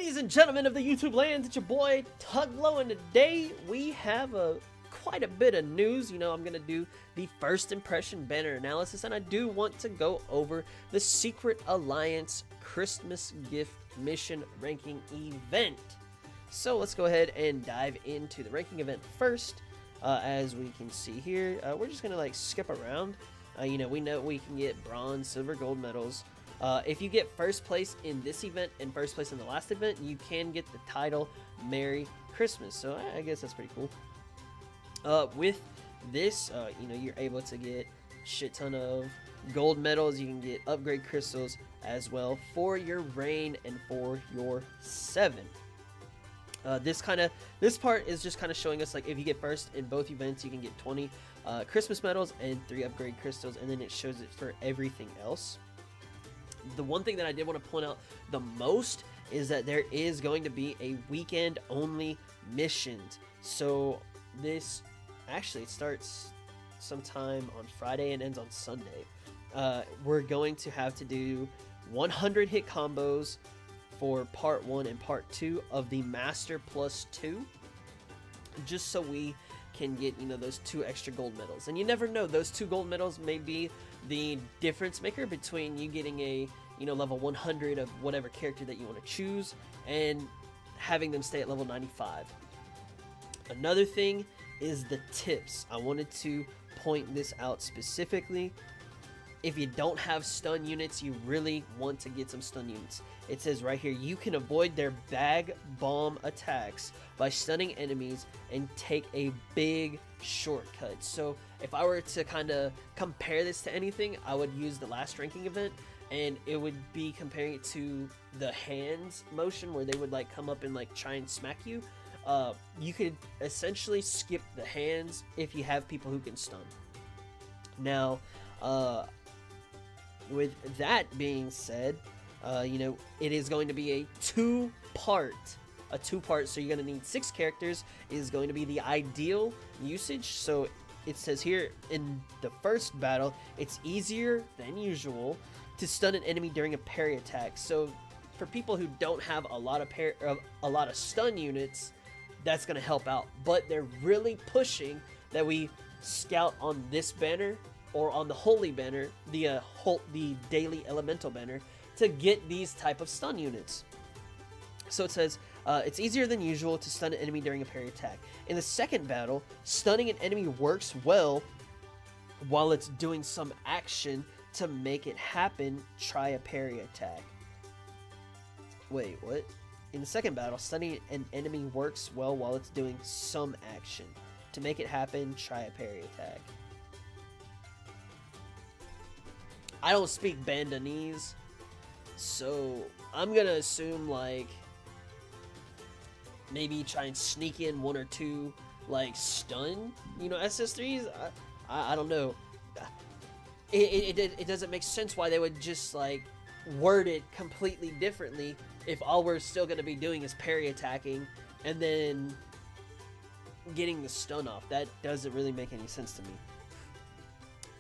Ladies and gentlemen of the YouTube land, it's your boy Tuglow, and today we have quite a bit of news. You know, I'm gonna do the first impression banner analysis, and I do want to go over the Secret Alliance Christmas gift mission ranking event. So let's go ahead and dive into the ranking event first. As we can see here, we're just gonna like skip around. You know, we know we can get bronze, silver, gold medals. If you get first place in this event and first place in the last event, you can get the title Merry Christmas. So I guess that's pretty cool. With this, you know, you're able to get a shit ton of gold medals. You can get upgrade crystals as well for your reign and for your 7. This part is just kind of showing us, like, if you get first in both events, you can get 20 Christmas medals and 3 upgrade crystals, and then it shows it for everything else. The one thing that I did want to point out the most is that there is going to be a weekend only missions. So this actually starts sometime on Friday and ends on Sunday. We're going to have to do 100 hit combos for part 1 and part 2 of the Master Plus 2, just so we can get, you know, those 2 extra gold medals. And you never know, those 2 gold medals may be the difference maker between you getting a, you know, level 100 of whatever character that you want to choose and having them stay at level 95. Another thing is the tips. I wanted to point this out specifically. If you don't have stun units, you really want to get some stun units. It says right here, you can avoid their bag bomb attacks by stunning enemies and take a big shortcut. So if I were to kind of compare this to anything, I would use the last ranking event, and it would be comparing it to the hands motion where they would like come up and like try and smack you. You could essentially skip the hands if you have people who can stun. Now, with that being said, you know, it is going to be a two-part, so you're going to need 6 characters. It is going to be the ideal usage. So it says here in the first battle, it's easier than usual to stun an enemy during a parry attack. So for people who don't have a lot of stun units, that's going to help out. But they're really pushing that we scout on this banner or on the holy banner, the daily elemental banner, to get these type of stun units. So it says, it's easier than usual to stun an enemy during a parry attack. In the second battle, stunning an enemy works well while it's doing some action. To make it happen, try a parry attack. Wait, what? In the second battle, stunning an enemy works well while it's doing some action. To make it happen, try a parry attack. I don't speak Bandonese, so I'm gonna assume, like, maybe try and sneak in 1 or 2, like, stun, you know, SS3s. I don't know. It doesn't make sense why they would just, like, word it completely differently if all we're still gonna be doing is parry attacking and then getting the stun off. That doesn't really make any sense to me.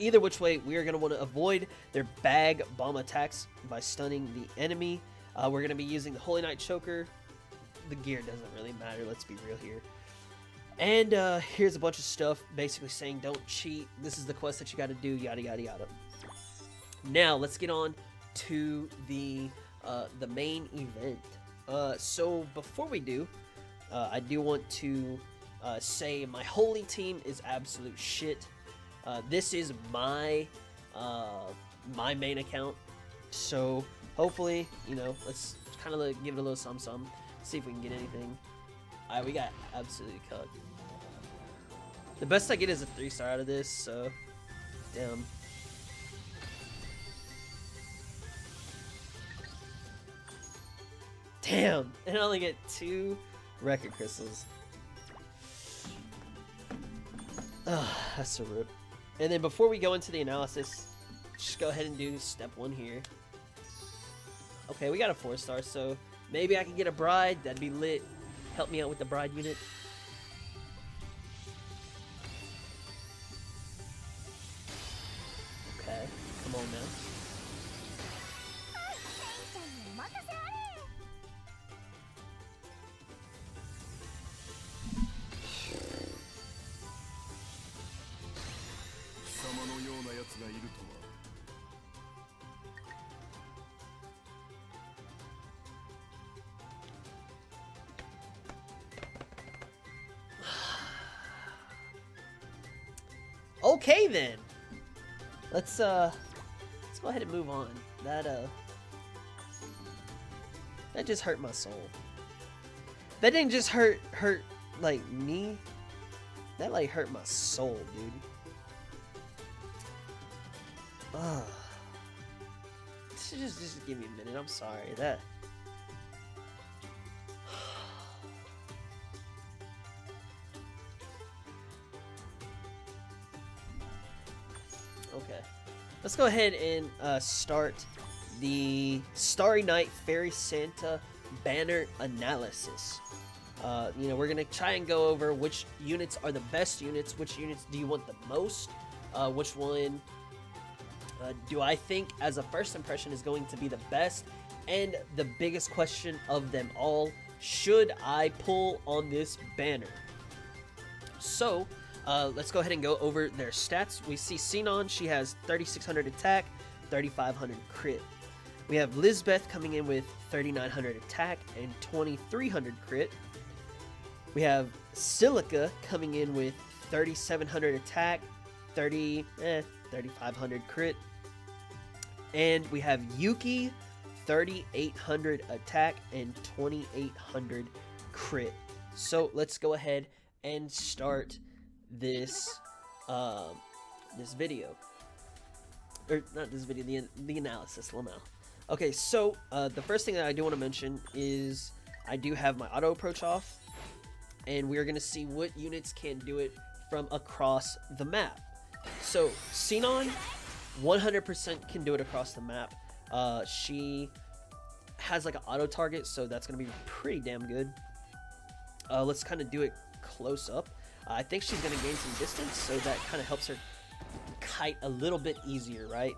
Either which way, we are going to want to avoid their bag bomb attacks by stunning the enemy. We're going to be using the Holy Knight Choker. The gear doesn't really matter, let's be real here. And here's a bunch of stuff basically saying don't cheat. This is the quest that you got to do, yada yada yada. Now let's get on to the main event. So before we do, I do want to say my holy team is absolute shit. This is my my main account, so hopefully, you know, let's kind of give it a little some, see if we can get anything. Alright, we got absolutely cut. The best I get is a 3-star out of this, so damn. Damn, and I only get 2 record crystals. Ugh, that's so rude. And then before we go into the analysis, just go ahead and do step 1 here. Okay, we got a 4-star, so maybe I can get a bride. That'd be lit. Help me out with the bride unit. Okay, come on now. Okay then. Let's go ahead and move on. That just hurt my soul. That didn't just hurt like me. That like hurt my soul, dude. Just give me a minute. I'm sorry. That. Okay. Let's go ahead and start the Starry Night Fairy Santa banner analysis. You know, we're gonna try and go over which units are the best units, which units do you want the most, which one do I think as a first impression is going to be the best, and the biggest question of them all, should I pull on this banner? So let's go ahead and go over their stats. We see Sinon, she has 3600 attack, 3500 crit. We have Lisbeth coming in with 3900 attack and 2300 crit. We have Silica coming in with 3700 attack, 3500 crit. And we have Yuki, 3800 attack and 2800 crit. So let's go ahead and start this this video, or not this video, the analysis. Okay, so the first thing that I do want to mention is I do have my auto approach off, and we are going to see what units can do it from across the map. So Sinon 100% can do it across the map. She has like an auto target, so that's going to be pretty damn good. Let's kind of do it close up. I think she's going to gain some distance, so that kind of helps her kite a little bit easier, right?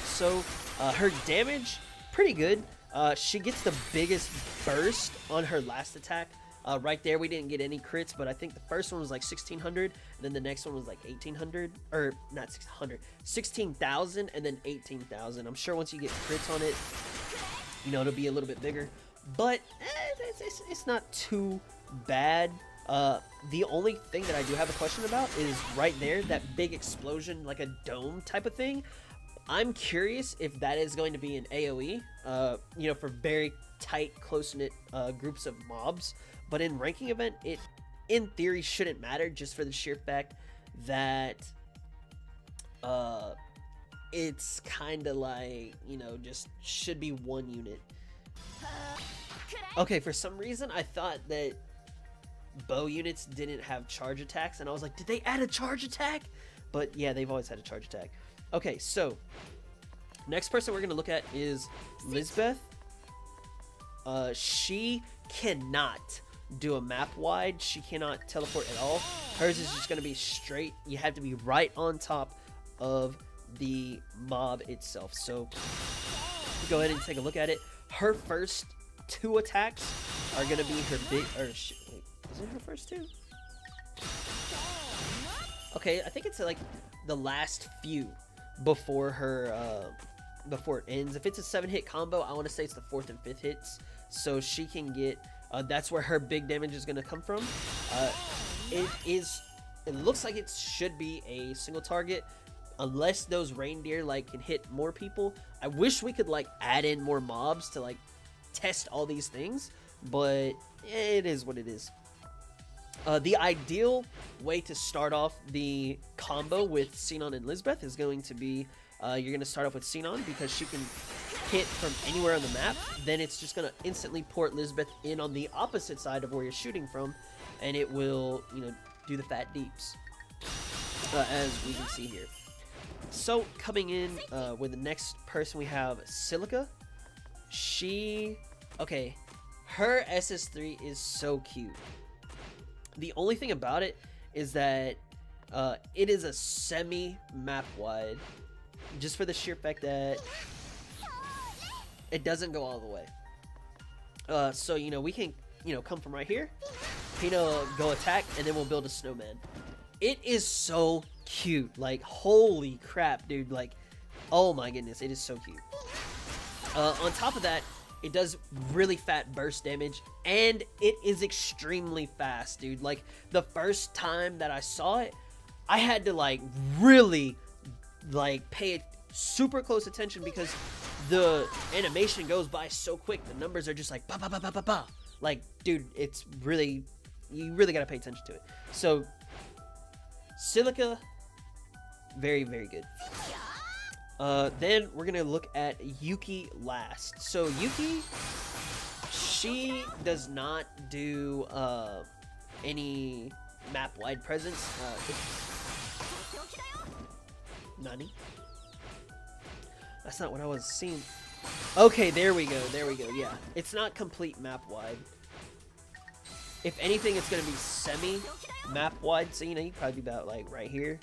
So her damage, pretty good. She gets the biggest burst on her last attack. Right there, we didn't get any crits, but I think the first one was like 1600, and then the next one was like 1800, or not 600, 16,000, and then 18,000. I'm sure once you get crits on it, you know, it'll be a little bit bigger, but it's not too bad. The only thing that I do have a question about is right there, that big explosion, like a dome type of thing. I'm curious if that is going to be an AoE, you know, for very tight, close-knit groups of mobs. But in ranking event, it in theory shouldn't matter, just for the sheer fact that it's kind of like, you know, just should be one unit. Okay, for some reason I thought that bow units didn't have charge attacks, and I was like, did they add a charge attack? But yeah, they've always had a charge attack. Okay, so next person we're gonna look at is Lisbeth. She cannot do a map wide. She cannot teleport at all. Hers is just gonna be straight. You have to be right on top of the mob itself. So go ahead and take a look at it. Her first two attacks are gonna be her big, or wait, is it her first two? Okay, I think it's like the last few before her before it ends. If it's a 7-hit combo, I want to say it's the 4th and 5th hits, so she can get that's where her big damage is going to come from. It looks like it should be a single target, unless those reindeer like can hit more people. I wish we could like add in more mobs to like test all these things, but it is what it is. The ideal way to start off the combo with Sinon and Lisbeth is going to be you're going to start off with Sinon because she can hit from anywhere on the map. Then it's just going to instantly port Lisbeth in on the opposite side of where you're shooting from, and it will, you know, do the fat deeps, as we can see here. So coming in with the next person, we have Silica. Okay, her SS3 is so cute. The only thing about it is that it is a semi-map wide, just for the sheer fact that it doesn't go all the way. So, you know, we can, you know, come from right here, you know, go attack, and then we'll build a snowman. It is so cute. Like, holy crap, dude. Like, oh my goodness, it is so cute. On top of that, it does really fat burst damage, and it is extremely fast, dude. Like, the first time that I saw it, I had to like really like pay super close attention because the animation goes by so quick. The numbers are just like ba ba ba ba ba ba. Like, dude, it's really, you really gotta pay attention to it. So Silica, very, very good. Then we're gonna look at Yuki last. So Yuki, she does not do any map-wide presence. Nani? That's not what I was seeing. Okay, there we go. There we go. Yeah, it's not complete map-wide. If anything, it's gonna be semi map-wide. So you know, you probably be about like right here.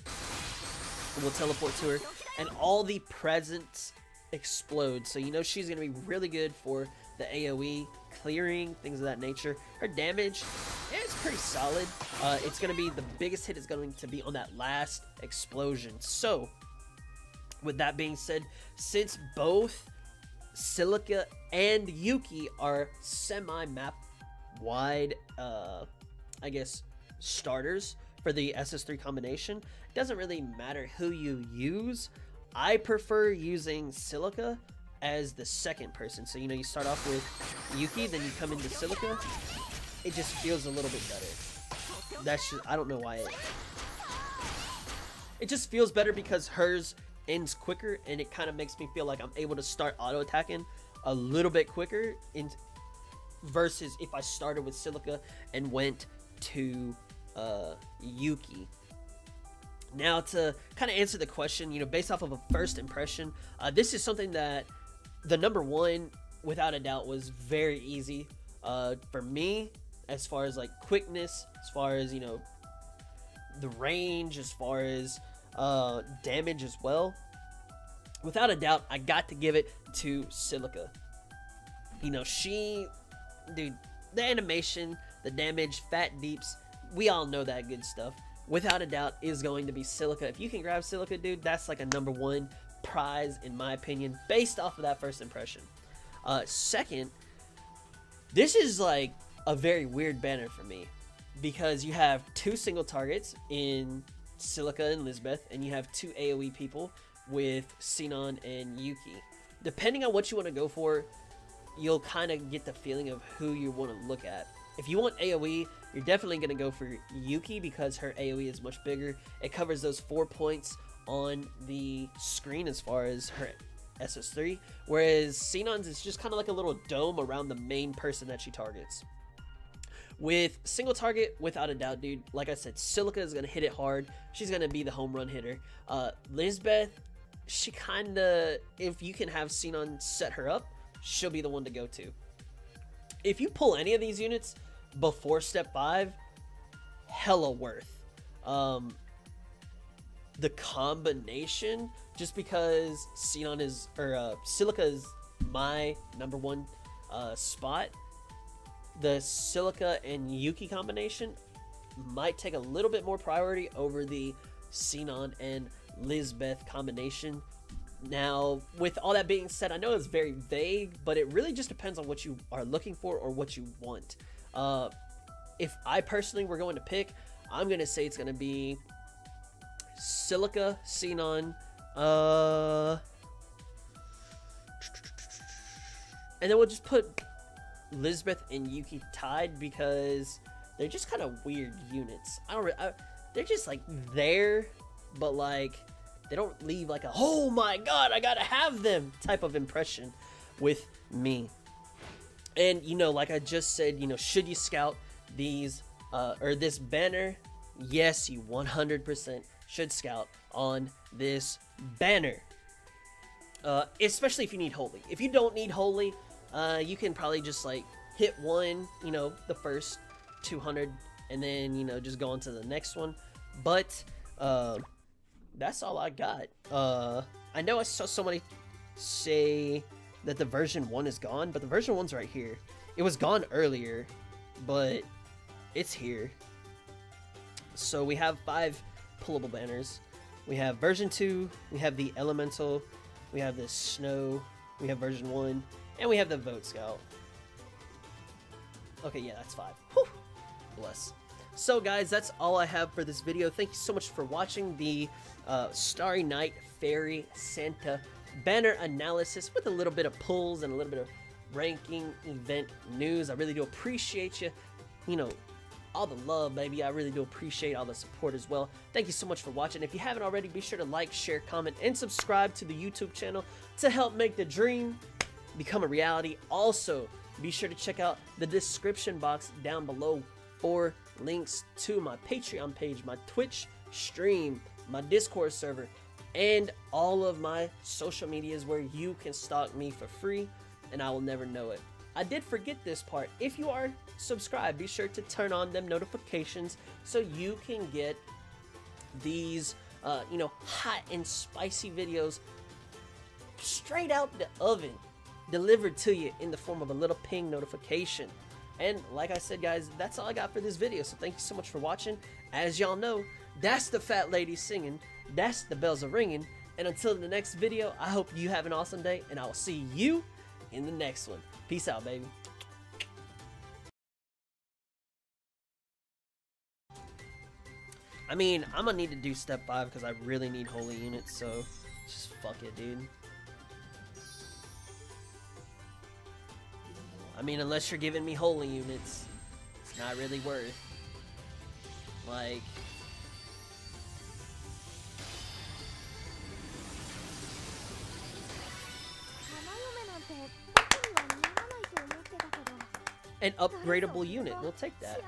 And we'll teleport to her, and all the presents explode. So you know she's gonna be really good for the AOE, clearing, things of that nature. Her damage is pretty solid. It's gonna be the biggest hit is going to be on that last explosion. So with that being said, since both Silica and Yuki are semi-map wide, I guess, starters for the SS3 combination, it doesn't really matter who you use. I prefer using Silica as the second person. So, you know, you start off with Yuki, then you come into Silica. It just feels a little bit better. That's just, I don't know why it just feels better because hers ends quicker, and it kind of makes me feel like I'm able to start auto attacking a little bit quicker versus if I started with Silica and went to Yuki. Now, to kind of answer the question, you know, based off of a first impression, this is something that the number one, without a doubt, was very easy for me, as far as like quickness, as far as, you know, the range, as far as damage as well. Without a doubt, I got to give it to Silica. You know, dude, the animation, the damage, fat deeps, we all know that good stuff. Without a doubt, is going to be Silica. If you can grab Silica, dude, that's like a number one prize, in my opinion, based off of that first impression. Second, this is like a very weird banner for me, because you have two single targets in Silica and Lisbeth, and you have two AoE people with Sinon and Yuki. Depending on what you want to go for, you'll kind of get the feeling of who you want to look at. If you want AoE, you're definitely going to go for Yuki because her AoE is much bigger. It covers those 4 points on the screen as far as her SS3, whereas Sinon's is just kind of like a little dome around the main person that she targets. With single target, without a doubt, dude, like I said, Silica is going to hit it hard. She's going to be the home run hitter. Lisbeth, she kind of, if you can have Sinon set her up, she'll be the one to go to. If you pull any of these units before step 5, hella worth. The combination, just because Sinon is, or Silica is my number one spot, the Silica and Yuki combination might take a little bit more priority over the Sinon and Lisbeth combination. Now, with all that being said, I know it's very vague, but it really just depends on what you are looking for or what you want. If I personally were going to pick, I'm going to say it's going to be Silica, Sinon, and then we'll just put Lisbeth and Yuki tied because they're just kind of weird units. They're just like there, but like they don't leave like a, oh my god, I gotta have them type of impression with me. And you know, like I just said, you know, should you scout these or this banner? Yes, you 100% should scout on this banner, especially if you need holy. If you don't need holy, you can probably just like hit one, you know, the first 200, and then, you know, just go on to the next one. But that's all I got. I know I saw somebody say that the version 1 is gone, but the version 1's right here. It was gone earlier, but it's here. So we have 5 pullable banners. We have version 2, we have the elemental, we have the snow, we have version 1, and we have the vote scout. Okay, yeah, that's 5. Whew. Bless. So guys, that's all I have for this video. Thank you so much for watching the Starry Night Fairy Santa banner analysis with a little bit of pulls and a little bit of ranking event news. I really do appreciate you, all the love, baby. I really do appreciate all the support as well. Thank you so much for watching. If you haven't already, be sure to like, share, comment, and subscribe to the YouTube channel to help make the dream become a reality. Also, be sure to check out the description box down below for links to my Patreon page, my Twitch stream, my Discord server, and all of my social medias where you can stalk me for free and I will never know it. I did forget this part. If you are subscribed, be sure to turn on them notifications so you can get these, hot and spicy videos straight out the oven, delivered to you in the form of a little ping notification. And like I said, guys, that's all I got for this video. So thank you so much for watching. As y'all know, that's the fat lady singing. That's the bells are ringing. And until the next video, I hope you have an awesome day, and I will see you in the next one. Peace out, baby. I mean, I'm gonna need to do step 5 because I really need holy units, so just fuck it, dude. I mean, unless you're giving me holy units, it's not really worth. Like... an upgradable unit. We'll take that.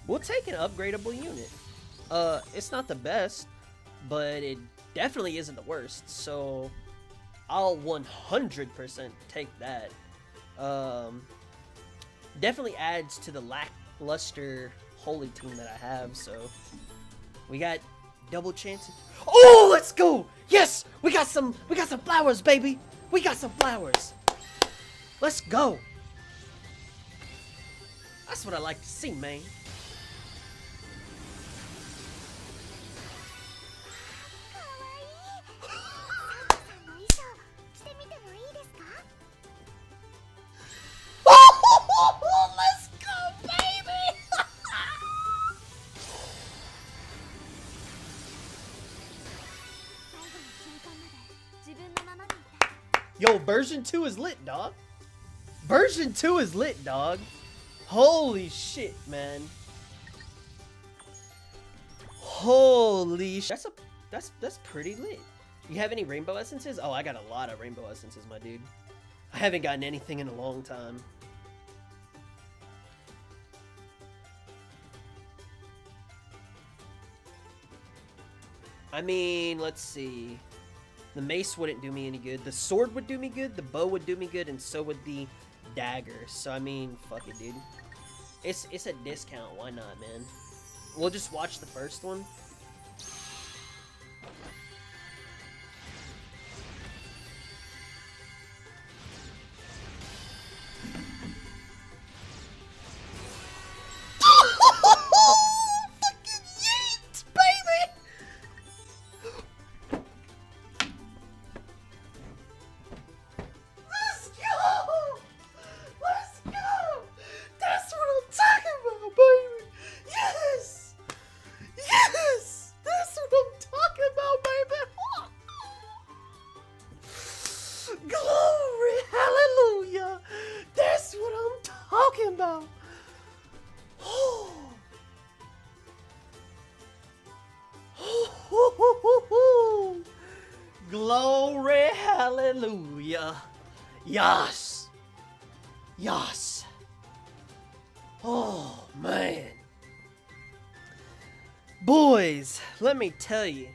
We'll take an upgradable unit. It's not the best, but it definitely isn't the worst. So I'll 100% take that. Definitely adds to the lackluster holy team that I have. So we got double chances. Oh, let's go! Yes, we got some flowers, baby. We got some flowers. Let's go. That's what I like to see, man. Let's go, baby. Yo, version 2 is lit, dog. Version 2 is lit, dog. Holy shit, man. Holy shit. That's pretty lit. You have any rainbow essences? Oh, I got a lot of rainbow essences, my dude. I haven't gotten anything in a long time. I mean, let's see. The mace wouldn't do me any good. The sword would do me good. The bow would do me good, and so would the dagger. So I mean, fuck it, dude. It's a discount. Why not, man? We'll just watch the first one. About. Glory, hallelujah. Yes. Yes. Oh, man. Boys, let me tell you.